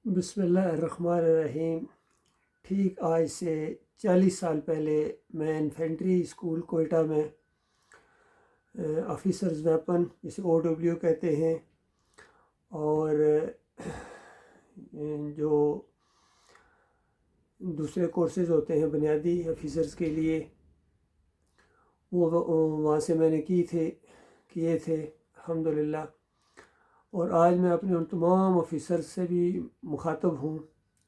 بسم اللہ الرحمن الرحیم۔ ٹھیک آج سے 40 سال پہلے میں انفینٹری اسکول کوئٹہ میں آفیسرز ویپن جسے OW کہتے ہیں، اور جو دوسرے کورسز ہوتے ہیں بنیادی آفیسرز کے لیے، وہ وہاں سے میں نے کیے تھے الحمدللہ۔ اور آج میں اپنے ان تمام آفیسر سے بھی مخاطب ہوں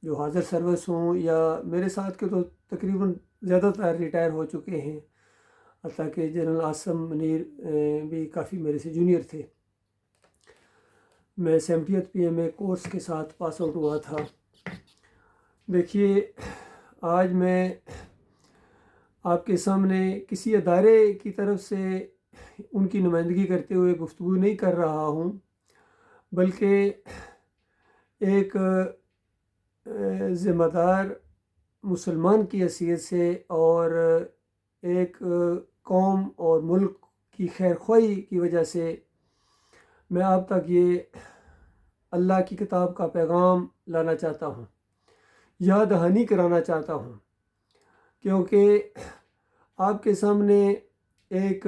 جو حاضر سروس ہوں، یا میرے ساتھ کے تو تقریباً زیادہ تر ریٹائر ہو چکے ہیں، حتیٰ کہ جنرل عاصم منیر بھی کافی میرے سے جونیئر تھے۔ میں 70th PMA کورس کے ساتھ پاس آؤٹ ہوا تھا۔ دیکھیے، آج میں آپ کے سامنے کسی ادارے کی طرف سے ان کی نمائندگی کرتے ہوئے گفتگو نہیں کر رہا ہوں، بلکہ ایک ذمہ دار مسلمان کی حیثیت سے اور ایک قوم اور ملک کی خیر خواہی کی وجہ سے میں آپ تک یہ اللہ کی کتاب کا پیغام لانا چاہتا ہوں، یاد دہانی کرانا چاہتا ہوں، کیونکہ آپ کے سامنے ایک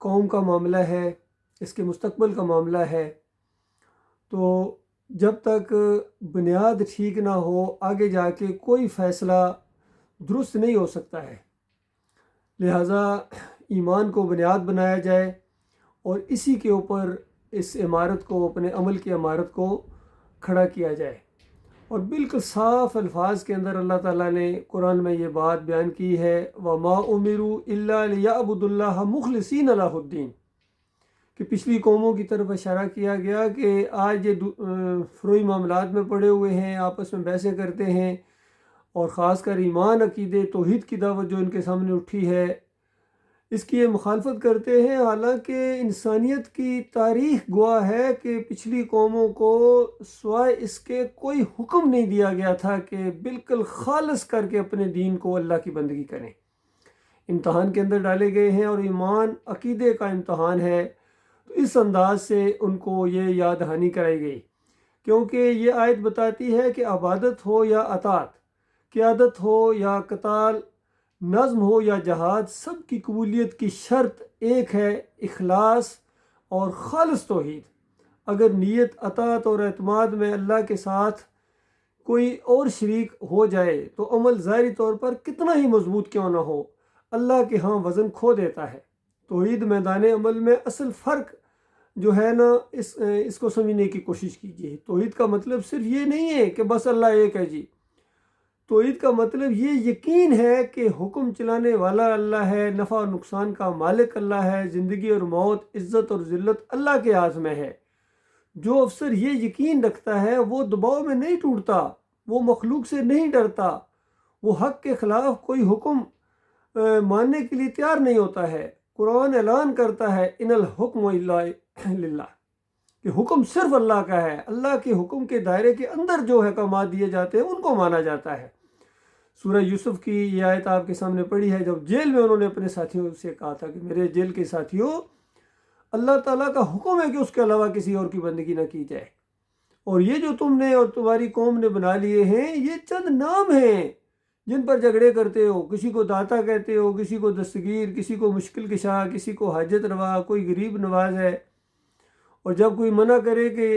قوم کا معاملہ ہے، اس کے مستقبل کا معاملہ ہے۔ تو جب تک بنیاد ٹھیک نہ ہو، آگے جا کے کوئی فیصلہ درست نہیں ہو سکتا ہے۔ لہٰذا ایمان کو بنیاد بنایا جائے اور اسی کے اوپر اس عمارت کو، اپنے عمل کی عمارت کو کھڑا کیا جائے۔ اور بالکل صاف الفاظ کے اندر اللہ تعالیٰ نے قرآن میں یہ بات بیان کی ہے، وَمَا أُمِرُوا إِلَّا لِيَعْبُدُوا اللَّهَ مُخْلِصِينَ لَهُ الدِّينَ، کہ پچھلی قوموں کی طرف اشارہ کیا گیا کہ آج یہ فروئی معاملات میں پڑے ہوئے ہیں، آپس میں بحثیں کرتے ہیں، اور خاص کر ایمان، عقیدے، توحید کی دعوت جو ان کے سامنے اٹھی ہے، اس کی یہ مخالفت کرتے ہیں۔ حالانکہ انسانیت کی تاریخ گواہ ہے کہ پچھلی قوموں کو سوائے اس کے کوئی حکم نہیں دیا گیا تھا کہ بالکل خالص کر کے اپنے دین کو اللہ کی بندگی کریں۔ امتحان کے اندر ڈالے گئے ہیں، اور ایمان عقیدے کا امتحان ہے، تو اس انداز سے ان کو یہ یاد دہانی کرائی گئی، کیونکہ یہ آیت بتاتی ہے کہ عبادت ہو یا اطاعت، قیادت ہو یا قتال، نظم ہو یا جہاد، سب کی قبولیت کی شرط ایک ہے، اخلاص اور خالص توحید۔ اگر نیت، اطاعت اور اعتماد میں اللہ کے ساتھ کوئی اور شریک ہو جائے تو عمل ظاہری طور پر کتنا ہی مضبوط کیوں نہ ہو، اللہ کے ہاں وزن کھو دیتا ہے۔ توحید میدان عمل میں اصل فرق جو ہے نا، اس کو سمجھنے کی کوشش کیجیے۔ توحید کا مطلب صرف یہ نہیں ہے کہ بس اللہ ایک ہے جی۔ توحید کا مطلب یہ یقین ہے کہ حکم چلانے والا اللہ ہے، نفع اور نقصان کا مالک اللہ ہے، زندگی اور موت، عزت اور ذلت اللہ کے ہاتھ میں ہے۔ جو افسر یہ یقین رکھتا ہے وہ دباؤ میں نہیں ٹوٹتا، وہ مخلوق سے نہیں ڈرتا، وہ حق کے خلاف کوئی حکم ماننے کے لیے تیار نہیں ہوتا ہے۔ قرآن اعلان کرتا ہے، ان الحکم الا للہ، کہ حکم صرف اللہ کا ہے۔ اللہ کے حکم کے دائرے کے اندر جو احکامات دیے جاتے ہیں ان کو مانا جاتا ہے۔ سورہ یوسف کی یہ آیت آپ کے سامنے پڑھی ہے، جب جیل میں انہوں نے اپنے ساتھیوں سے کہا تھا کہ میرے جیل کے ساتھیوں، اللہ تعالیٰ کا حکم ہے کہ اس کے علاوہ کسی اور کی بندگی نہ کی جائے، اور یہ جو تم نے اور تمہاری قوم نے بنا لیے ہیں، یہ چند نام ہیں جن پر جھگڑے کرتے ہو۔ کسی کو داتا کہتے ہو، کسی کو دستگیر، کسی کو مشکل کشا، کسی کو حاجت روا، کوئی غریب نواز ہے۔ اور جب کوئی منع کرے کہ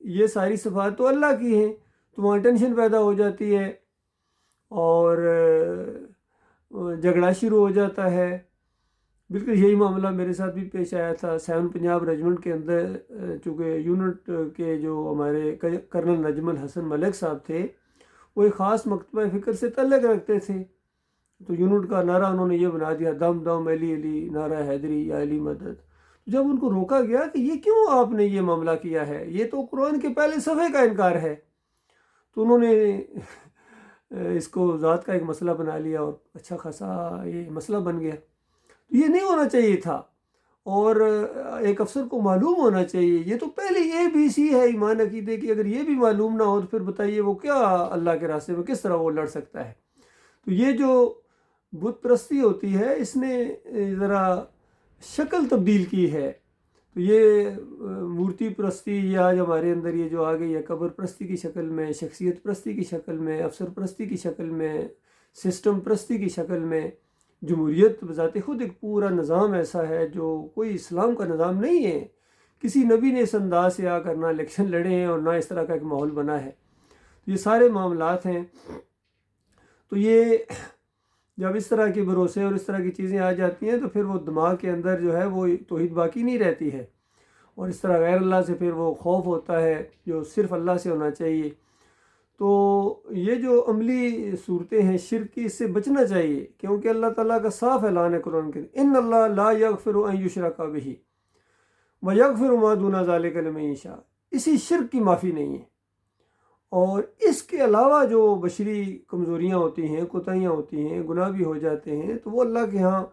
یہ ساری صفات تو اللہ کی ہیں، تو وہاں ٹینشن پیدا ہو جاتی ہے اور جھگڑا شروع ہو جاتا ہے۔ بالکل یہی معاملہ میرے ساتھ بھی پیش آیا تھا 7 پنجاب ریجمنٹ کے اندر، چونکہ یونٹ کے جو ہمارے کرنل نجم الحسن ملک صاحب تھے، وہ ایک خاص مکتبہ فکر سے تعلق رکھتے تھے، تو یونٹ کا نعرہ انہوں نے یہ بنا دیا، دم دم علی علی، نعرہ حیدری یا علی مدد۔ جب ان کو روکا گیا کہ یہ کیوں آپ نے یہ معاملہ کیا ہے، یہ تو قرآن کے پہلے صفحے کا انکار ہے، تو انہوں نے اس کو ذات کا ایک مسئلہ بنا لیا، اور اچھا خاصا یہ مسئلہ بن گیا۔ تو یہ نہیں ہونا چاہیے تھا، اور ایک افسر کو معلوم ہونا چاہیے، یہ تو پہلی ABC ہے ایمان عقیدے کی۔ اگر یہ بھی معلوم نہ ہو تو پھر بتائیے وہ کیا اللہ کے راستے میں کس طرح وہ لڑ سکتا ہے۔ تو یہ جو بت پرستی ہوتی ہے، اس نے ذرا شکل تبدیل کی ہے۔ تو یہ مورتی پرستی یہ آج ہمارے اندر یہ جو آ گئی ہے قبر پرستی کی شکل میں، شخصیت پرستی کی شکل میں، افسر پرستی کی شکل میں، سسٹم پرستی کی شکل میں، جمہوریت بذات خود ایک پورا نظام ایسا ہے جو کوئی اسلام کا نظام نہیں ہے. کسی نبی نے اس انداز سے آ کر نہ الیکشن لڑے ہیں اور نہ اس طرح کا ایک ماحول بنا ہے. یہ سارے معاملات ہیں. تو یہ جب اس طرح کے بھروسے اور اس طرح کی چیزیں آ جاتی ہیں تو پھر وہ دماغ کے اندر جو ہے وہ توحید باقی نہیں رہتی ہے، اور اس طرح غیر اللہ سے پھر وہ خوف ہوتا ہے جو صرف اللہ سے ہونا چاہیے. تو یہ جو عملی صورتیں ہیں شرک کی، اس سے بچنا چاہیے، کیونکہ اللہ تعالیٰ کا صاف اعلان ہے قرآن کے ان اللہ لا یغفر ان یشرک بہ ویغفر ما دون ذلک لمن یشاء. اسی شرک کی معافی نہیں ہے، اور اس کے علاوہ جو بشری کمزوریاں ہوتی ہیں، کوتاہیاں ہوتی ہیں، گناہ بھی ہو جاتے ہیں، تو وہ اللہ کے ہاں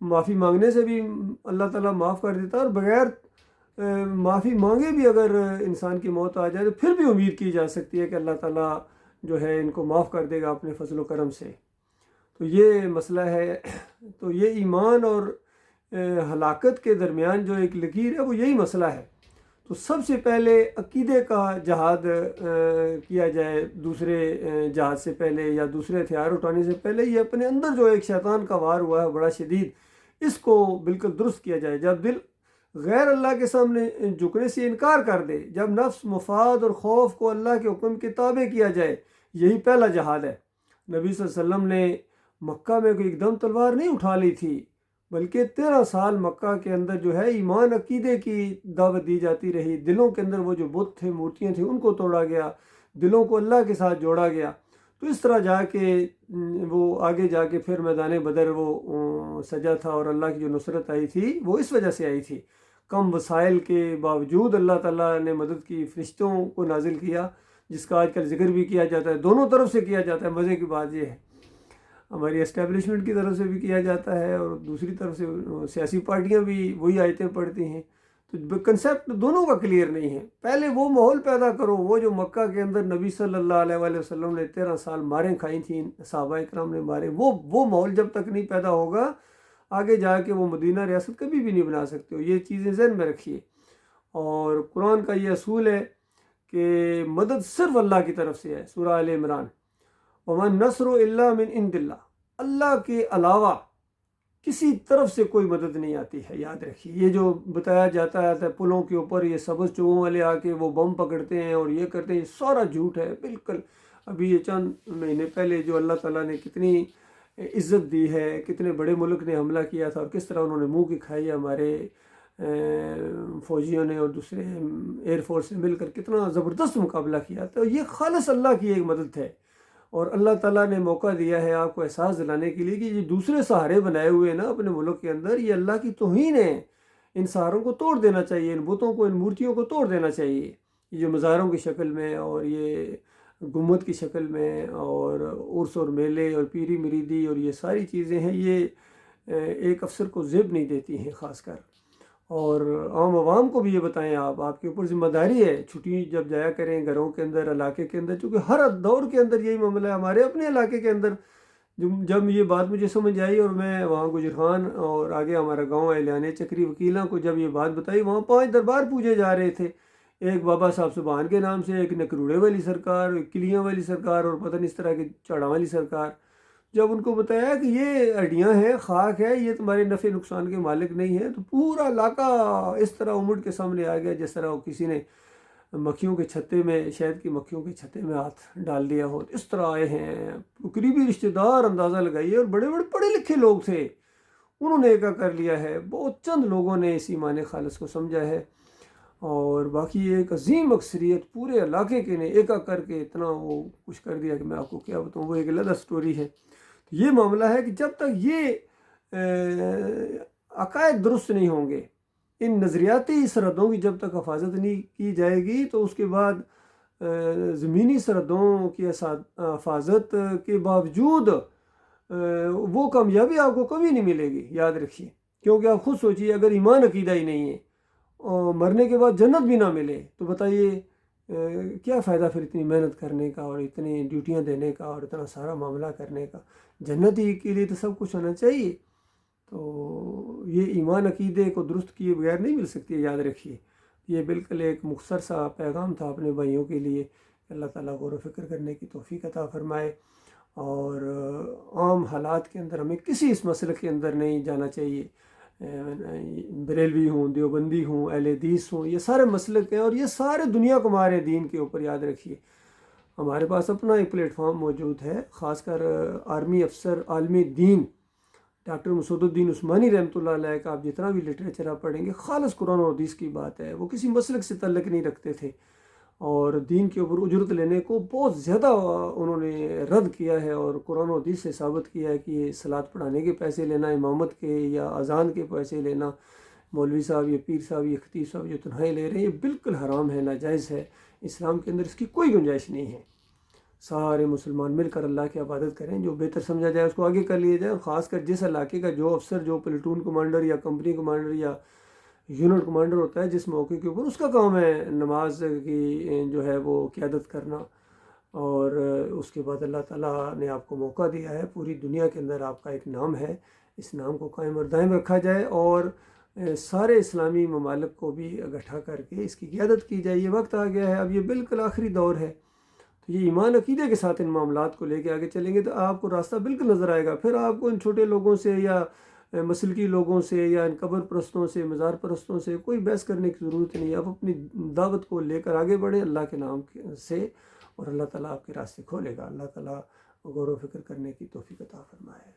معافی مانگنے سے بھی اللہ تعالیٰ معاف کر دیتا ہے، اور بغیر معافی مانگے بھی اگر انسان کی موت آ جائے تو پھر بھی امید کی جا سکتی ہے کہ اللہ تعالیٰ جو ہے ان کو معاف کر دے گا اپنے فضل و کرم سے. تو یہ مسئلہ ہے. تو یہ ایمان اور ہلاکت کے درمیان جو ایک لکیر ہے وہ یہی مسئلہ ہے. تو سب سے پہلے عقیدے کا جہاد کیا جائے، دوسرے جہاد سے پہلے یا دوسرے ہتھیار اٹھانے سے پہلے یہ اپنے اندر جو ایک شیطان کا وار ہوا ہے بڑا شدید، اس کو بالکل درست کیا جائے. جب دل غیر اللہ کے سامنے جھکنے سے انکار کر دے، جب نفس مفاد اور خوف کو اللہ کے حکم کے تابع کیا جائے، یہی پہلا جہاد ہے. نبی صلی اللہ علیہ وسلم نے مکہ میں کوئی ایک دم تلوار نہیں اٹھا لی تھی، بلکہ 13 سال مکہ کے اندر جو ہے ایمان عقیدے کی دعوت دی جاتی رہی. دلوں کے اندر وہ جو بت تھے، مورتیاں تھیں، ان کو توڑا گیا، دلوں کو اللہ کے ساتھ جوڑا گیا. تو اس طرح جا کے وہ آگے جا کے پھر میدان بدر وہ سجا تھا، اور اللہ کی جو نصرت آئی تھی وہ اس وجہ سے آئی تھی. کم وسائل کے باوجود اللہ تعالیٰ نے مدد کی، فرشتوں کو نازل کیا، جس کا آج کل ذکر بھی کیا جاتا ہے. دونوں طرف سے کیا جاتا ہے. مزے کی بات یہ ہے ہماری اسٹیبلشمنٹ کی طرف سے بھی کیا جاتا ہے، اور دوسری طرف سے سیاسی پارٹیاں بھی وہی آیتیں پڑھتی ہیں. تو کنسیپٹ دونوں کا کلیئر نہیں ہے. پہلے وہ ماحول پیدا کرو، وہ جو مکہ کے اندر نبی صلی اللہ علیہ وآلہ وسلم نے 13 سال ماریں کھائی تھیں، صحابہ اکرام نے مارے، وہ ماحول جب تک نہیں پیدا ہوگا آگے جا کے وہ مدینہ ریاست کبھی بھی نہیں بنا سکتے ہو. یہ چیزیں ذہن میں رکھیے. اور قرآن کا یہ اصول ہے کہ مدد صرف اللہ کی طرف سے ہے. سورہ آل عمران وَمَن نَصْرُ إِلَّا مِنْ عِنْدِ اللَّهِ. اللہ کے علاوہ کسی طرف سے کوئی مدد نہیں آتی ہے. یاد رکھیے، یہ جو بتایا جاتا ہے پلوں کے اوپر یہ سبز چوہوں والے آ کے وہ بم پکڑتے ہیں اور یہ کرتے ہیں، یہ سارا جھوٹ ہے بالکل. ابھی یہ چند مہینے پہلے جو اللہ تعالیٰ نے کتنی عزت دی ہے، کتنے بڑے ملک نے حملہ کیا تھا اور کس طرح انہوں نے منہ کی کھائی ہمارے فوجیوں نے اور دوسرے ایئر فورس نے مل کر کتنا زبردست مقابلہ کیا. تو یہ خالص اللہ کی ایک مدد ہے، اور اللہ تعالیٰ نے موقع دیا ہے آپ کو احساس دلانے کے لیے کہ یہ دوسرے سہارے بنائے ہوئے ہیں نا اپنے ملک کے اندر، یہ اللہ کی توہین ہے. ان سہاروں کو توڑ دینا چاہیے، ان بتوں کو، ان مورتیوں کو توڑ دینا چاہیے. یہ جو مزاروں کی شکل میں اور یہ گنبد کی شکل میں اور عرس اور میلے اور پیری مریدی اور یہ ساری چیزیں ہیں، یہ ایک افسر کو زیب نہیں دیتی ہیں خاص کر. اور عام عوام کو بھی یہ بتائیں، آپ کے اوپر ذمہ داری ہے. چھٹی جب جایا کریں گھروں کے اندر، علاقے کے اندر، چونکہ ہر دور کے اندر یہی معاملہ ہے. ہمارے اپنے علاقے کے اندر جب یہ بات مجھے سمجھ آئی اور میں وہاں گجرخان اور آگے ہمارا گاؤں اعلان چکری وکیلاں کو جب یہ بات بتائی، وہاں 5 دربار پوجے جا رہے تھے. ایک بابا صاحب سبحان کے نام سے، ایک نکروڑے والی سرکار، ایک کلیاں والی سرکار، اور پتہ نہیں اس طرح کی چڑھا والی سرکار. جب ان کو بتایا کہ یہ ہڈیاں ہیں، خاک ہے، یہ تمہارے نفع نقصان کے مالک نہیں ہے، تو پورا علاقہ اس طرح امڑ کے سامنے آ گیا جس طرح وہ کسی نے مکھیوں کے چھتے میں، شہد کی مکھیوں کے چھتے میں ہاتھ ڈال دیا ہو. اس طرح آئے ہیں قریبی رشتہ دار، اندازہ لگائیے، اور بڑے بڑے پڑھے لکھے لوگ تھے، انہوں نے ایکا کر لیا ہے. بہت چند لوگوں نے اس ایمان خالص کو سمجھا ہے، اور باقی ایک عظیم اکثریت پورے علاقے کے نے ایکا کر کے اتنا وہ کچھ کر دیا کہ میں آپ کو کیا بتاؤں، وہ ایک علیحدہ سٹوری ہے. تو یہ معاملہ ہے کہ جب تک یہ عقائد درست نہیں ہوں گے، ان نظریاتی سرحدوں کی جب تک حفاظت نہیں کی جائے گی، تو اس کے بعد زمینی سرحدوں کی حفاظت کے باوجود وہ کامیابی آپ کو کبھی نہیں ملے گی. یاد رکھیے، کیونکہ آپ خود سوچیے، اگر ایمان عقیدہ ہی نہیں ہے اور مرنے کے بعد جنت بھی نہ ملے، تو بتائیے کیا فائدہ پھر اتنی محنت کرنے کا اور اتنی ڈیوٹیاں دینے کا اور اتنا سارا معاملہ کرنے کا. جنت ہی کے لیے تو سب کچھ ہونا چاہیے. تو یہ ایمان عقیدے کو درست کیے بغیر نہیں مل سکتی، یاد رکھیے۔ یہ بالکل ایک مختصر سا پیغام تھا اپنے بھائیوں کے لیے۔ اللہ تعالیٰ غور و فکر کرنے کی توفیق عطا فرمائے، اور عام حالات کے اندر ہمیں کسی اس مسئلے کے اندر نہیں جانا چاہیے۔ بریلوی ہوں، دیوبندی ہوں، اہل حدیث ہوں، یہ سارے مسلک ہیں، اور یہ سارے دنیا کو ہمارے دین کے اوپر، یاد رکھیے ہمارے پاس اپنا ایک پلیٹ فارم موجود ہے، خاص کر آرمی افسر عالم دین ڈاکٹر مسعود الدین عثمانی رحمۃ اللہ علیہ کا آپ جتنا بھی لٹریچر آپ پڑھیں گے، خالص قرآن و حدیث کی بات ہے۔ وہ کسی مسلک سے تعلق نہیں رکھتے تھے، اور دین کے اوپر اجرت لینے کو بہت زیادہ انہوں نے رد کیا ہے، اور قرآن و حدیث سے ثابت کیا ہے کہ یہ صلاۃ پڑھانے کے پیسے لینا، امامت کے یا اذان کے پیسے لینا، مولوی صاحب یا پیر صاحب یا خطیب صاحب جو تنہائی لے رہے ہیں، یہ بالکل حرام ہے، ناجائز ہے۔ اسلام کے اندر اس کی کوئی گنجائش نہیں ہے۔ سارے مسلمان مل کر اللہ کی عبادت کریں، جو بہتر سمجھا جائے اس کو آگے کر لیا جائے، اور خاص کر جس علاقے کا جو افسر، جو پلٹون کمانڈر یا کمپنی کمانڈر یا یونٹ کمانڈر ہوتا ہے، جس موقع کے اوپر اس کا کام ہے نماز کی جو ہے وہ قیادت کرنا، اور اس کے بعد اللہ تعالیٰ نے آپ کو موقع دیا ہے، پوری دنیا کے اندر آپ کا ایک نام ہے، اس نام کو قائم اور دائم رکھا جائے، اور سارے اسلامی ممالک کو بھی اکٹھا کر کے اس کی قیادت کی جائے۔ یہ وقت آ گیا ہے، اب یہ بالکل آخری دور ہے۔ تو یہ ایمان عقیدے کے ساتھ ان معاملات کو لے کے آگے چلیں گے تو آپ کو راستہ بالکل نظر آئے گا۔ پھر آپ کو ان چھوٹے لوگوں سے یا مسلکی لوگوں سے یا ان قبر پرستوں سے، مزار پرستوں سے کوئی بحث کرنے کی ضرورت نہیں ہے۔ آپ اپنی دعوت کو لے کر آگے بڑھیں اللہ کے نام سے، اور اللہ تعالیٰ آپ کے راستے کھولے گا۔ اللہ تعالیٰ غور و فکر کرنے کی توفیق عطا فرمائے۔